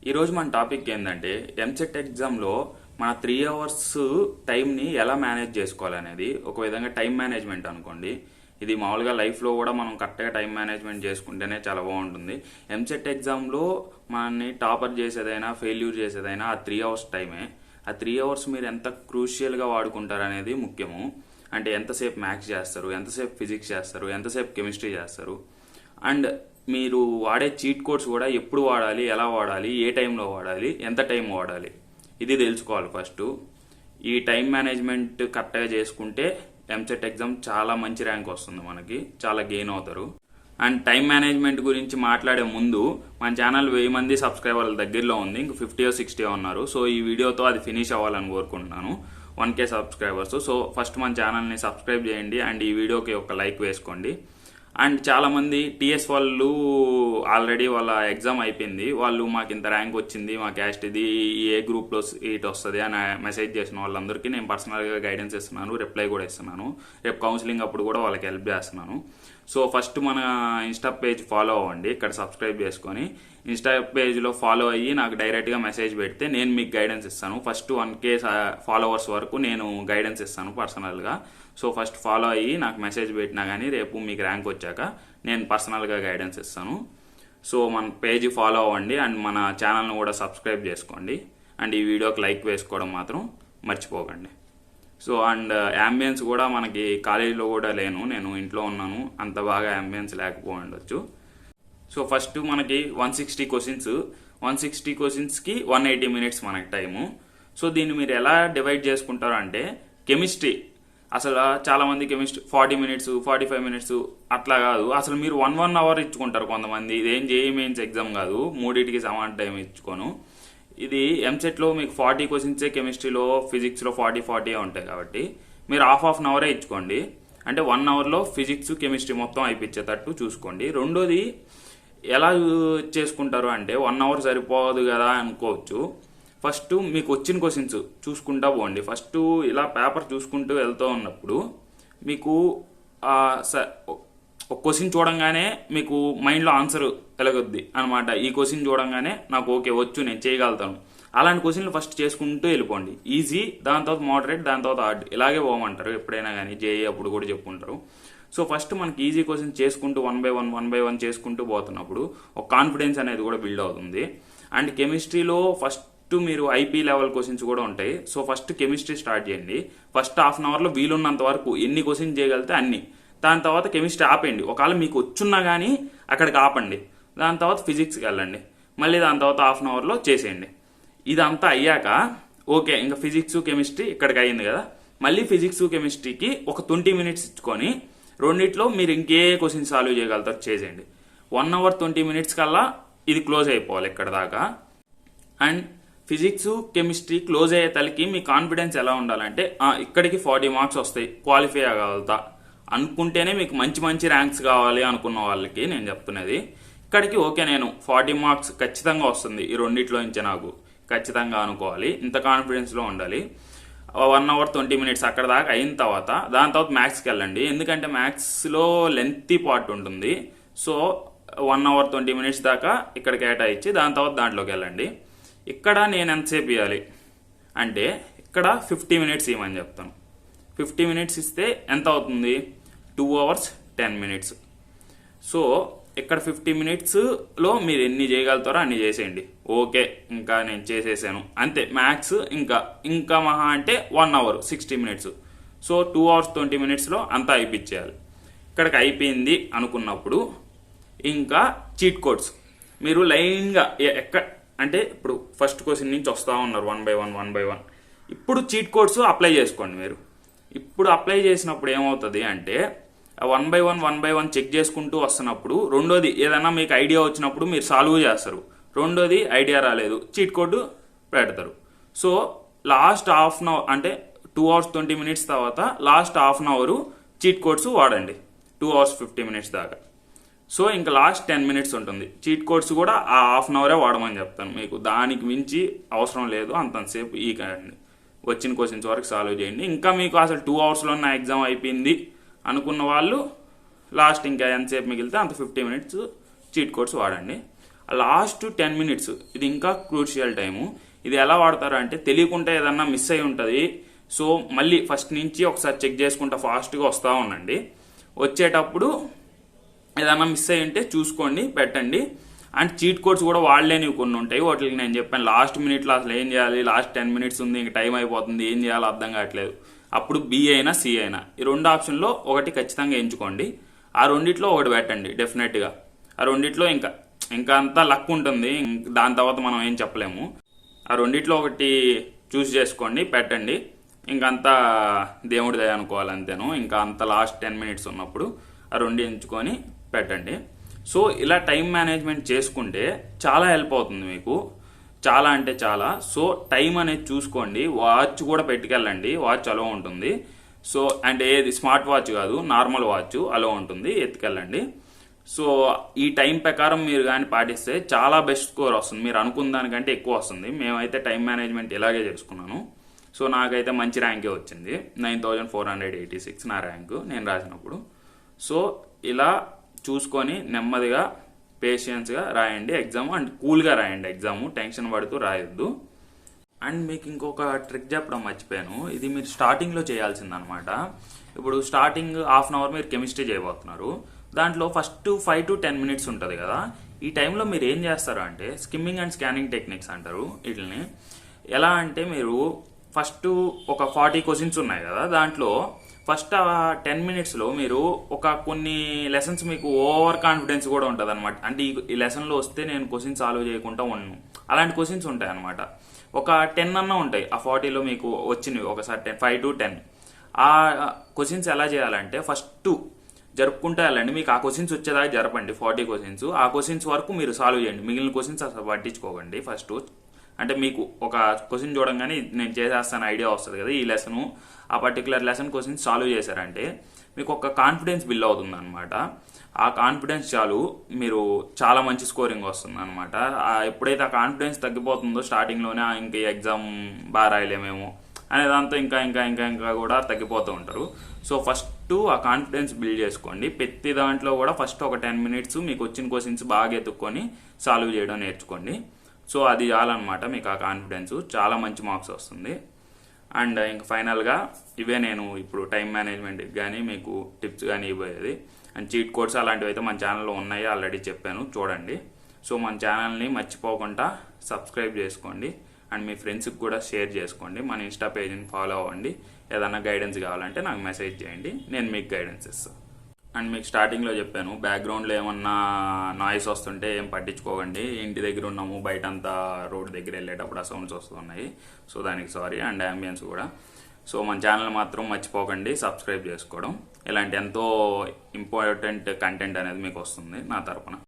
ఈరోజు మన టాపిక్ ఏంటంటే ఎంసెట్ ఎగ్జామ్లో మన 3 అవర్స్ టైంని ఎలా మేనేజ్ చేసుకోవాలనేది ఒక విధంగా టైం మేనేజ్మెంట్ అనుకోండి. ఇది మామూలుగా లైఫ్లో కూడా మనం కరెక్ట్గా టైం మేనేజ్మెంట్ చేసుకుంటేనే చాలా బాగుంటుంది. ఎంసెట్ ఎగ్జామ్లో మనల్ని టాపర్ చేసేదైనా ఫెయిల్యూర్ చేసేదైనా ఆ 3 అవర్స్ టైమే. ఆ 3 అవర్స్ మీరు ఎంత క్రూషియల్గా వాడుకుంటారు అనేది ముఖ్యము. అంటే ఎంతసేపు మ్యాథ్స్ చేస్తారు, ఎంతసేపు ఫిజిక్స్ చేస్తారు, ఎంతసేపు కెమిస్ట్రీ చేస్తారు, అండ్ మీరు వాడే చీట్ కోడ్స్ కూడా ఎప్పుడు వాడాలి, ఎలా వాడాలి, ఏ టైంలో వాడాలి, ఎంత టైం వాడాలి, ఇది తెలుసుకోవాలి ఫస్ట్. ఈ టైం మేనేజ్మెంట్ కరెక్ట్గా చేసుకుంటే ఎంసెట్ ఎగ్జామ్ చాలా మంచి ర్యాంక్ వస్తుంది, మనకి చాలా గెయిన్ అవుతారు. అండ్ టైం మేనేజ్మెంట్ గురించి మాట్లాడే ముందు మన ఛానల్ 1000 మంది సబ్స్క్రైబర్ల దగ్గరలో ఉంది, ఇంక 50-60 ఉన్నారు. సో ఈ వీడియోతో అది ఫినిష్ అవ్వాలని కోరుకుంటున్నాను, 1K సబ్స్క్రైబర్స్. సో ఫస్ట్ మన ఛానల్ని సబ్స్క్రైబ్ చేయండి అండ్ ఈ వీడియోకి ఒక లైక్ వేసుకోండి. అండ్ చాలామంది టీఎస్ వాళ్ళు ఆల్రెడీ వాళ్ళ ఎగ్జామ్ అయిపోయింది, వాళ్ళు మాకు ఇంత ర్యాంక్ వచ్చింది, మా క్యాస్ట్ ఇది, ఏ గ్రూప్లో సీట్ వస్తుంది అని మెసేజ్ చేసిన వాళ్ళందరికీ నేను పర్సనల్గా గైడెన్స్ ఇస్తున్నాను, రిప్లై కూడా ఇస్తున్నాను. రేపు కౌన్సిలింగ్ అప్పుడు కూడా వాళ్ళకి హెల్ప్ చేస్తున్నాను. సో ఫస్ట్ మన ఇన్స్టా పేజ్ ఫాలో అవ్వండి, ఇక్కడ సబ్స్క్రైబ్ చేసుకొని ఇన్స్టా పేజ్లో ఫాలో అయ్యి నాకు డైరెక్ట్గా మెసేజ్ పెడితే నేను మీకు గైడెన్స్ ఇస్తాను. ఫస్ట్ 1K ఫాలోవర్స్ వరకు నేను గైడెన్స్ ఇస్తాను పర్సనల్గా. సో ఫస్ట్ ఫాలో అయ్యి నాకు మెసేజ్ పెట్టినా కానీ రేపు మీకు ర్యాంక్ వచ్చాక నేను పర్సనల్గా గైడెన్స్ ఇస్తాను. సో మన పేజ్ ఫాలో అవ్వండి అండ్ మన ఛానల్ని కూడా సబ్స్క్రైబ్ చేసుకోండి అండ్ ఈ వీడియోకి లైక్ వేసుకోవడం మాత్రం మర్చిపోకండి. సో అండ్ యాంబియన్స్ కూడా మనకి కాలేజీలో కూడా లేను, నేను ఇంట్లో ఉన్నాను, అంత బాగా యాంబియన్స్ లేకపోయి ఉండొచ్చు. సో ఫస్ట్ మనకి 160 క్వశ్చన్స్, 160 క్వశ్చన్స్కి 180 మినిట్స్ మనకి టైము. సో దీన్ని మీరు ఎలా డివైడ్ చేసుకుంటారు అంటే, కెమిస్ట్రీ అసలు చాలామంది కెమిస్ట్రీ 40 మినిట్స్ 45 మినిట్స్ అట్లా కాదు, అసలు మీరు 1 అవర్ ఇచ్చుకుంటారు కొంతమంది. ఇదేం జేఈఈ మెయిన్స్ ఎగ్జామ్ కాదు, మూడింటికి సమాన టైం ఇచ్చుకోను. ఇది ఎంసెట్లో మీకు 40 క్వశ్చన్సే, కెమిస్ట్రీలో ఫిజిక్స్లో 40 ఉంటాయి కాబట్టి మీరు హాఫ్ అవరే ఇచ్చుకోండి. అంటే 1 అవర్లో ఫిజిక్స్ కెమిస్ట్రీ మొత్తం అయిపించేటట్టు చూసుకోండి. రెండోది ఎలా చేసుకుంటారు అంటే 1 అవర్ సరిపోదు కదా అనుకోవచ్చు. ఫస్ట్ మీకు వచ్చిన క్వశ్చన్స్ చూసుకుంటా పోండి. ఫస్ట్ ఇలా పేపర్ చూసుకుంటూ వెళ్తూ ఉన్నప్పుడు మీకు ఒక క్వశ్చన్ చూడంగానే మీకు మైండ్లో ఆన్సర్ వెలగొద్ది అనమాట. ఈ క్వశ్చన్ చూడంగానే నాకు ఓకే వచ్చు, నేను చేయగలుగుతాను, అలాంటి క్వశ్చన్లు ఫస్ట్ చేసుకుంటూ వెళ్ళిపోండి. ఈజీ, దాని తర్వాత మోడరేట్, దాని తర్వాత హార్డ్, ఇలాగే పోమంటారు ఎప్పుడైనా కానీ, జేఈ అప్పుడు కూడా చెప్పుకుంటారు. సో ఫస్ట్ మనకి ఈజీ క్వశ్చన్ చేసుకుంటూ 1 by 1 చేసుకుంటూ పోతున్నప్పుడు ఒక కాన్ఫిడెన్స్ అనేది కూడా బిల్డ్ అవుతుంది. అండ్ కెమిస్ట్రీలో ఫస్ట్ మీరు ఐపీ లెవెల్ క్వశ్చన్స్ కూడా ఉంటాయి. సో ఫస్ట్ కెమిస్ట్రీ స్టార్ట్ చేయండి. ఫస్ట్ హాఫ్ అవర్లో వీలున్నంత వరకు ఎన్ని క్వశ్చన్స్ చేయగలిగితే అన్ని. దాని తర్వాత కెమిస్ట్రీ ఆపేయండి, ఒకవేళ మీకు వచ్చున్నా కానీ అక్కడికి ఆపండి. దాని తర్వాత ఫిజిక్స్కి వెళ్ళండి, మళ్ళీ దాని తర్వాత హాఫ్ అవర్లో చేసేయండి. ఇదంతా అయ్యాక ఓకే ఇంకా ఫిజిక్స్ కెమిస్ట్రీ ఇక్కడికి అయ్యింది కదా, మళ్ళీ ఫిజిక్స్ కెమిస్ట్రీకి ఒక 20 మినిట్స్ ఇచ్చుకొని రెండిట్లో మీరు ఇంకే క్వశ్చన్ సాల్వ్ చేయగలుగుతారు చేసేయండి. 1 అవర్ 20 మినిట్స్ కల్లా ఇది క్లోజ్ అయిపోవాలి ఇక్కడ దాకా. అండ్ ఫిజిక్స్ కెమిస్ట్రీ క్లోజ్ అయ్యే తలకి మీ కాన్ఫిడెన్స్ ఎలా ఉండాలంటే, ఇక్కడికి 40 మార్క్స్ వస్తాయి, క్వాలిఫై అవ్వగలుగుతా అనుకుంటేనే మీకు మంచి మంచి ర్యాంక్స్ కావాలి అనుకున్న వాళ్ళకి నేను చెప్తున్నది. ఇక్కడికి ఓకే నేను 40 మార్క్స్ ఖచ్చితంగా వస్తుంది ఈ రెండిట్లో నుంచి నాకు ఖచ్చితంగా అనుకోవాలి, ఇంత కాన్ఫిడెన్స్లో ఉండాలి. 1 అవర్ 20 మినిట్స్ అక్కడ దాకా అయిన తర్వాత దాని తర్వాత మ్యాథ్స్కి వెళ్ళండి. ఎందుకంటే మ్యాథ్స్లో లెంతీ పార్ట్ ఉంటుంది. సో 1 అవర్ 20 మినిట్స్ దాకా ఇక్కడ కేటాయించి దాని తర్వాత దాంట్లోకి వెళ్ళండి. ఇక్కడ నేను ఎంతసేపు ఇవ్వాలి అంటే ఇక్కడ 50 మినిట్స్ ఇవ్వమని చెప్తాను. 50 మినిట్స్ ఇస్తే ఎంత అవుతుంది, 2 hours 10 minutes. సో ఇక్కడ 50 మినిట్స్లో మీరు ఎన్ని చేయగలుగుతారో అన్ని చేసేయండి. ఓకే ఇంకా నేను చేసేసాను అంతే. మ్యాథ్స్ ఇంకా మహా అంటే 1 hour 60 minutes. సో 2 hours 20 minutesలో అంతా అయిపించేయాలి. ఇక్కడికి అయిపోయింది అనుకున్నప్పుడు ఇంకా చీట్ కోడ్స్ మీరు లైన్గా అంటే ఇప్పుడు ఫస్ట్ క్వశ్చన్ నుంచి వస్తూ ఉన్నారు 1 by 1. ఇప్పుడు చీట్ కోడ్స్ అప్లై చేసుకోండి. మీరు ఇప్పుడు అప్లై చేసినప్పుడు ఏమవుతుంది అంటే 1 by 1 చెక్ చేసుకుంటూ వస్తున్నప్పుడు రెండోది ఏదైనా మీకు ఐడియా వచ్చినప్పుడు మీరు సాల్వ్ చేస్తారు, రెండోది ఐడియా రాలేదు చీట్ కోడ్ పెడతారు. So last half an hour అంటే 2 hours 20 minutes తర్వాత last half an hour cheat codes వాడండి, 2 hours 50 minutes దాకా. సో ఇంకా లాస్ట్ 10 minutes ఉంటుంది. చీట్ కోడ్స్ కూడా ఆ హాఫ్ అన్ అవరే వాడమని చెప్తాను మీకు, దానికి మించి అవసరం లేదు. అంతసేపు ఈ కండి వచ్చిన క్వశ్చన్స్ వరకు సాల్వ్ చేయండి. ఇంకా మీకు అసలు 2 hours నా ఎగ్జామ్ అయిపోయింది అనుకున్న వాళ్ళు లాస్ట్ ఇంకా ఎంతసేపు మిగిలితే అంత 50 minutes చీట్ కోడ్స్ వాడండి. లాస్ట్ 10 మినిట్స్ ఇది ఇంకా క్రూషియల్ టైము. ఇది ఎలా వాడతారు అంటే తెలియకుండా ఏదన్నా మిస్ అయి ఉంటుంది, సో మళ్ళీ ఫస్ట్ నుంచి ఒకసారి చెక్ చేసుకుంటా ఫాస్ట్గా వస్తూ ఉండండి. వచ్చేటప్పుడు ఏదన్నా మిస్ అయ్యి ఉంటే చూసుకోండి, పెట్టండి. అండ్ చీట్ కోడ్స్ కూడా వాడలేనివి కొన్ని ఉంటాయి, వాటికి నేను చెప్పాను లాస్ట్ మినిట్లో అసలు ఏం చేయాలి, లాస్ట్ 10 మినిట్స్ ఉంది, ఇంక టైం అయిపోతుంది, ఏం చేయాలో అర్థం కావట్లేదు. అప్పుడు బి అయినా సి అయినా ఈ 2 ఆప్షన్లో ఒకటి ఖచ్చితంగా ఎంచుకోండి. ఆ రెండిట్లో ఒకటి పెట్టండి డెఫినెట్గా. ఆ రెండిట్లో ఇంకా అంతా లక్ ఉంటుంది, దాని తర్వాత మనం ఏం చెప్పలేము. ఆ రెండిట్లో ఒకటి చూస్ చేసుకోండి, పెట్టండి. ఇంకంతా దేవుడి దయ అనుకోవాలి అంతేను. ఇంకా అంత లాస్ట్ 10 మినిట్స్ ఉన్నప్పుడు ఆ రెండు ఎంచుకొని పెట్టండి. సో ఇలా టైం మేనేజ్మెంట్ చేసుకుంటే చాలా హెల్ప్ అవుతుంది మీకు, చాలా అంటే చాలా. సో టైం అనేది చూసుకోండి, వాచ్ కూడా పెట్టుకెళ్ళండి, వాచ్ అలో ఉంటుంది. సో అంటే ఏది స్మార్ట్ వాచ్ కాదు, నార్మల్ వాచ్ అలో ఉంటుంది, ఎత్తుకెళ్ళండి. సో ఈ టైం ప్రకారం మీరు కానీ పాటిస్తే చాలా బెస్ట్ స్కోర్ వస్తుంది, మీరు అనుకున్న దానికంటే ఎక్కువ వస్తుంది. మేమైతే టైం మేనేజ్మెంట్ ఇలాగే చేసుకున్నాను. సో నాకైతే మంచి ర్యాంకే వచ్చింది, 9486 నా ర్యాంకు నేను రాసినప్పుడు. సో ఇలా చూసుకొని నెమ్మదిగా పేషెన్స్గా రాయండి ఎగ్జామ్, అండ్ కూల్గా రాయండి ఎగ్జాము, టెన్షన్ పడుతూ రాయొద్దు. అండ్ మీకు ఇంకొక ట్రిక్ చెప్పడం మర్చిపోయాను, ఇది మీరు స్టార్టింగ్లో చేయాల్సిందనమాట. ఇప్పుడు స్టార్టింగ్ హాఫ్ అన్ అవర్ మీరు కెమిస్ట్రీ చేయబోతున్నారు, దాంట్లో ఫస్ట్ 5 to 10 మినిట్స్ ఉంటుంది కదా. ఈ టైంలో మీరు ఏం చేస్తారు అంటే స్కిమ్మింగ్ అండ్ స్కానింగ్ టెక్నిక్స్ అంటారు వీటిని. ఎలా అంటే మీరు ఫస్ట్ ఒక 40 క్వశ్చన్స్ ఉన్నాయి కదా, దాంట్లో ఫస్ట్ 10 మినిట్స్లో మీరు ఒక కొన్ని లెసన్స్ మీకు ఓవర్ కాన్ఫిడెన్స్ కూడా ఉంటుంది అనమాట. అంటే ఈ లెసన్లో వస్తే నేను క్వశ్చన్స్ సాల్వ్ చేయకుండా ఉన్నాను, అలాంటి క్వశ్చన్స్ ఉంటాయి అనమాట. ఒక 10 అన్న ఉంటాయి ఆ 40లో మీకు వచ్చినవి, ఒకసారి 5 to 10. ఆ క్వశ్చన్స్ ఎలా చేయాలంటే ఫస్ట్ జరుపుకుంటూ వెళ్ళండి, మీకు ఆ క్వశ్చన్స్ వచ్చేదాకా జరపండి. 40 క్వశ్చన్స్, ఆ క్వశ్చన్స్ వరకు మీరు సాల్వ్ చేయండి, మిగిలిన క్వశ్చన్స్ అసలు పట్టించుకోకండి ఫస్ట్. అంటే మీకు ఒక క్వశ్చన్ చూడంగానే నేను చేసేస్తాను ఐడియా వస్తుంది కదా, ఈ లెసను ఆ పర్టికులర్ లెసన్ క్వశ్చన్స్ సాల్వ్ చేశారంటే మీకు ఒక కాన్ఫిడెన్స్ బిల్డ్ అవుతుంది అనమాట. ఆ కాన్ఫిడెన్స్ చాలు మీరు చాలా మంచి స్కోరింగ్ వస్తుంది అనమాట. ఎప్పుడైతే ఆ కాన్ఫిడెన్స్ తగ్గిపోతుందో స్టార్టింగ్లోనే ఇంక ఎగ్జామ్ బాగా రాయలేమేమో అనే దాంతో ఇంకా ఇంకా ఇంకా ఇంకా కూడా తగ్గిపోతూ ఉంటారు. సో ఫస్ట్ ఆ కాన్ఫిడెన్స్ బిల్డ్ చేసుకోండి. ప్రతి దాంట్లో కూడా ఫస్ట్ ఒక 10 మినిట్స్ మీకు వచ్చిన క్వశ్చన్స్ బాగా ఎత్తుక్కొని సాల్వ్ చేయడం నేర్చుకోండి. సో అది చాలన్నమాట, మీకు ఆ కాన్ఫిడెన్స్ చాలా మంచి మార్క్స్ వస్తుంది. అండ్ ఇంక ఫైనల్గా ఇవే నేను ఇప్పుడు టైం మేనేజ్మెంట్కి కానీ మీకు టిప్స్ కానీ ఇవ్వబోయేది. అండ్ చీట్ కోడ్స్ అలాంటివి అయితే మన ఛానల్లో ఉన్నాయి, ఆల్రెడీ చెప్పాను, చూడండి. సో మన ఛానల్ని మర్చిపోకుండా సబ్స్క్రైబ్ చేసుకోండి, అండ్ మీ ఫ్రెండ్స్కి కూడా షేర్ చేసుకోండి. మన ఇన్స్టా పేజ్ని ఫాలో అవ్వండి. ఏదైనా గైడెన్స్ కావాలంటే నాకు మెసేజ్ చేయండి, నేను మీకు గైడెన్స్ ఇస్తాను. అండ్ మీకు స్టార్టింగ్లో చెప్పాను, బ్యాక్గ్రౌండ్లో ఏమన్నా నాయిస్ వస్తుంటే ఏం పట్టించుకోకండి, ఇంటి దగ్గర ఉన్నాము, బయట అంతా రోడ్ దగ్గర వెళ్ళేటప్పుడు ఆ సౌండ్స్ వస్తున్నాయి. సో దానికి సారీ, అండ్ అంబియన్స్ కూడా. సో మన ఛానల్ మాత్రం మర్చిపోకండి సబ్స్క్రైబ్ చేసుకోవడం, ఇలాంటి ఎంతో ఇంపార్టెంట్ కంటెంట్ అనేది మీకు వస్తుంది నా తరపున.